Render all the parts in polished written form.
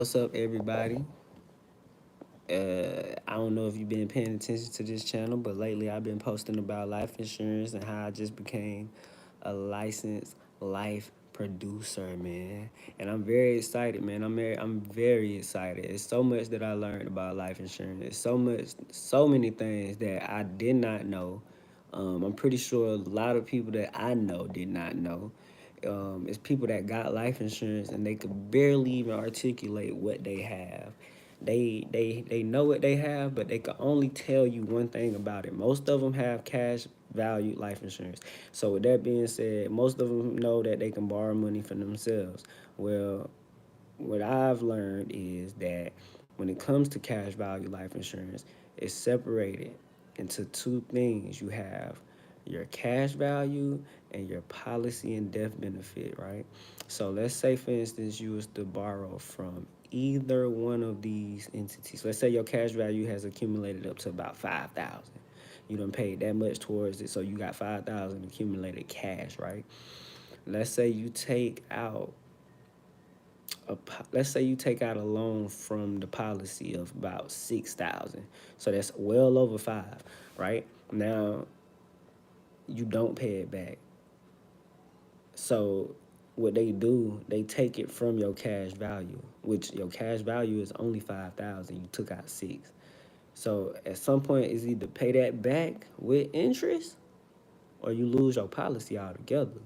What's up, everybody? I don't know if you've been paying attention to this channel, but lately I've been posting about life insurance and how I just became a licensed life producer, man. And I'm very excited, man. I'm very excited. It's so much that I learned about life insurance. It's so many things that I did not know. I'm pretty sure a lot of people that I know did not know. It's people that got life insurance and they could barely even articulate what they have. They know what they have, but they can only tell you one thing about it. Most of them have cash value life insurance. So with that being said, most of them know that they can borrow money for themselves. Well, what I've learned is that when it comes to cash value life insurance, it's separated into two things. You have your cash value and your policy and death benefit, right? So let's say, for instance, you was to borrow from either one of these entities. Let's say your cash value has accumulated up to about 5,000. You done paid that much towards it, so you got 5,000 accumulated cash, right? Let's say you take out let's say you take out a loan from the policy of about 6,000, so that's well over five, right? Now you don't pay it back. So what they do, they take it from your cash value, which your cash value is only 5,000. You took out six. So at some point, it's either pay that back with interest, or you lose your policy altogether.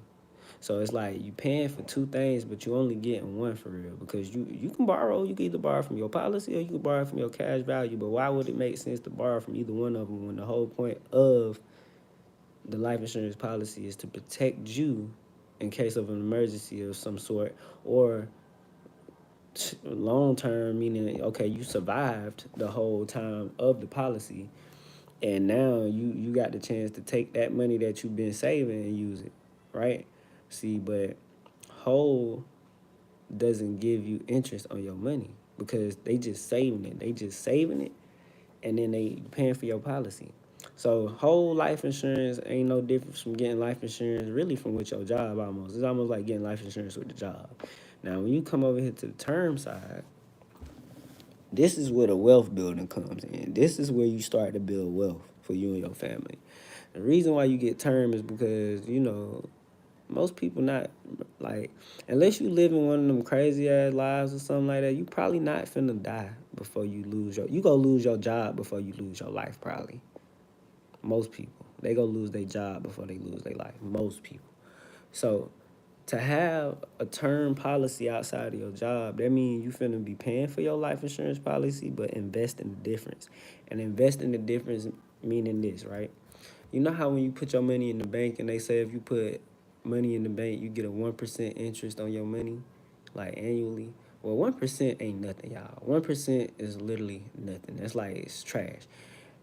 So it's like you paying for two things, but you only getting one for real. Because you can borrow, you can either borrow from your policy or you can borrow from your cash value. But why would it make sense to borrow from either one of them when the whole point of the life insurance policy is to protect you in case of an emergency of some sort, or long term, meaning okay, you survived the whole time of the policy, and now you got the chance to take that money that you've been saving and use it, right? See, but whole doesn't give you interest on your money because they just saving it. They just saving it, and then they paying for your policy. So whole life insurance ain't no difference from getting life insurance really from with your job almost. It's almost like getting life insurance with the job. Now when you come over here to the term side, this is where the wealth building comes in. This is where you start to build wealth for you and your family. The reason why you get term is because, most people not like, unless you live in one of them crazy ass lives or something like that, you probably not finna die before you go lose your job before you lose your life probably. Most people. They go lose their job before they lose their life. Most people. So to have a term policy outside of your job, that means you finna be paying for your life insurance policy, but invest in the difference. And invest in the difference meaning this, right? You know how when you put your money in the bank and they say if you put money in the bank, you get a 1% interest on your money, like annually? Well, 1% ain't nothing, y'all. 1% is literally nothing. That's like it's trash.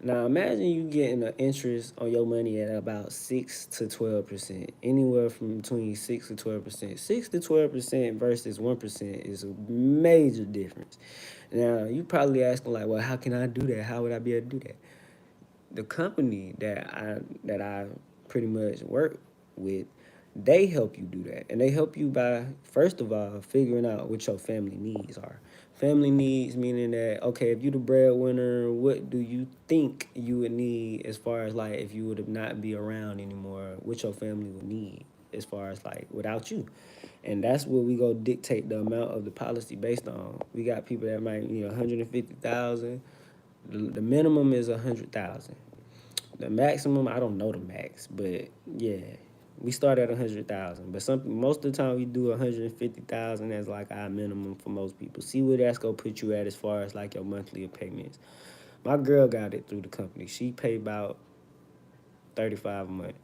Now imagine you getting an interest on your money at about 6 to 12%, anywhere from between 6 to 12%. 6 to 12% versus 1% is a major difference. Now you probably asking like, well, how can I do that? How would I be able to do that? The company that I pretty much work with, they help you do that. And they help you by, first of all, figuring out what your family needs are. Family needs meaning that, okay, if you the breadwinner, what do you think you would need as far as like if you would not be around anymore, what your family would need as far as like without you. And that's what we go dictate the amount of the policy based on. We got people that might need 150,000. The minimum is 100,000. The maximum, I don't know the max, but yeah, we start at 100,000. But most of the time we do 150,000 as like our minimum for most people. See where that's gonna put you at as far as like your monthly payments. My girl got it through the company. She paid about 35 a month.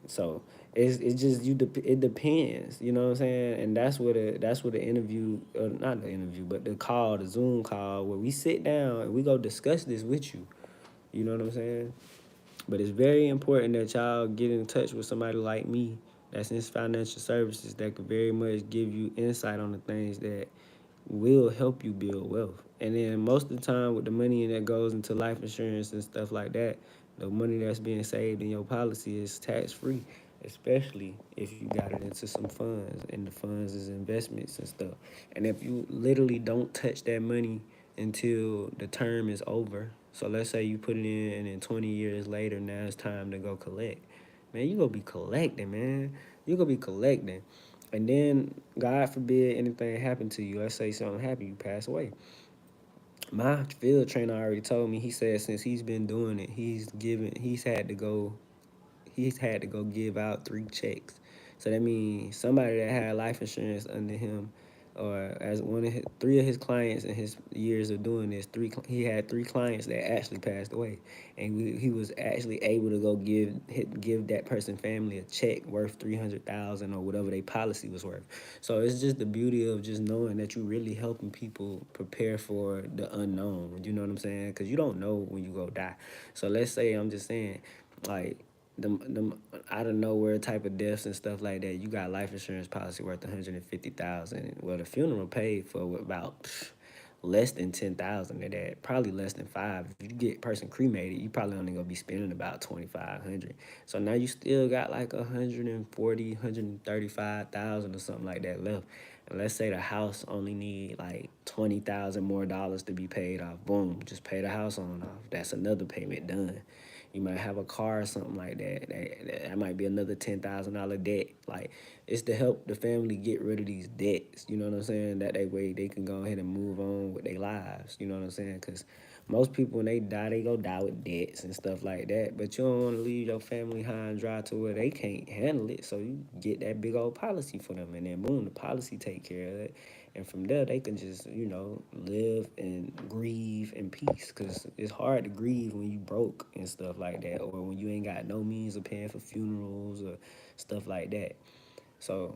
So it's just it depends, you know what I'm saying? And that's what the interview, not the interview, but the Zoom call where we sit down and we go discuss this with you. You know what I'm saying? But it's very important that y'all get in touch with somebody like me that's in financial services that could very much give you insight on the things that will help you build wealth. And then most of the time with the money that goes into life insurance and stuff like that, the money that's being saved in your policy is tax free. especially if you got it into some funds, and the funds is investments and stuff. And if you literally don't touch that money until the term is over, so let's say you put it in and then 20 years later, now it's time to go collect. Man, you gonna be collecting, man. You gonna be collecting. And then, God forbid anything happen to you. Let's say something happen, you pass away. My field trainer already told me, he said since he's been doing it, he's had to go give out 3 checks. So that means somebody that had life insurance under him, or as one of 3 of his clients in his years of doing this, he had 3 clients that actually passed away, and he was actually able to go give that person family a check worth 300,000 or whatever their policy was worth. So it's just the beauty of just knowing that you really helping people prepare for the unknown. You know what I'm saying? Because you don't know when you go die. So let's say, I'm just saying, like, them out of nowhere type of deaths and stuff like that, you got life insurance policy worth 150,000. Well, the funeral paid for about less than 10,000 of that, probably less than five. If you get person cremated, you probably only gonna be spending about 2,500. So now you still got like 140, 135,000 or something like that left. And let's say the house only need like 20,000 more dollars to be paid off. Boom, just pay the house on off. That's another payment done. You might have a car or something like that. That might be another $10,000 debt. Like, it's to help the family get rid of these debts. You know what I'm saying? That way they can go ahead and move on with their lives. You know what I'm saying? Because most people, when they die, they go die with debts and stuff like that. But you don't want to leave your family high and dry to where they can't handle it. So you get that big old policy for them, and then boom, the policy take care of it. And from there, they can just, live and grieve in peace. Because it's hard to grieve when you broke and stuff like that, or when you ain't got no means of paying for funerals or stuff like that. So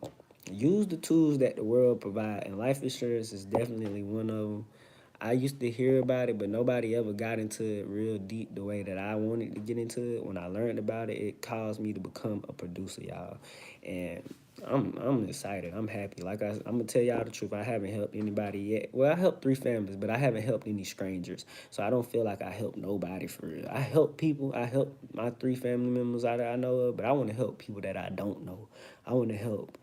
use the tools that the world provide, and life insurance is definitely one of them. I used to hear about it, but nobody ever got into it real deep the way that I wanted to get into it. When I learned about it, it caused me to become a producer, y'all. And I'm excited. I'm happy. I'm gonna tell y'all the truth. I haven't helped anybody yet. Well, I helped 3 families, but I haven't helped any strangers. So I don't feel like I helped nobody for real. I help people. I help my 3 family members that I know of, but I want to help people that I don't know. I want to help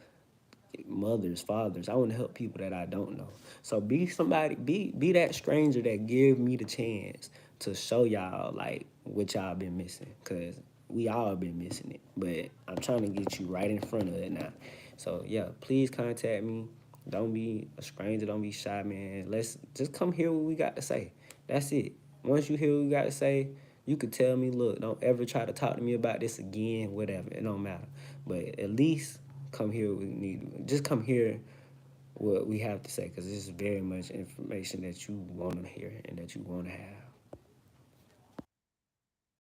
mothers, fathers. I want to help people that I don't know. So be that stranger that give me the chance to show y'all like what y'all been missing, cause we all been missing it. But I'm trying to get you right in front of it now. So yeah, please contact me. Don't be a stranger. Don't be shy, man. Let's just come hear what we got to say. That's it. Once you hear what we got to say, you could tell me, look, don't ever try to talk to me about this again, whatever. It don't matter. But at least come here. Just come here what we have to say, because this is very much information that you want to hear and that you want to have.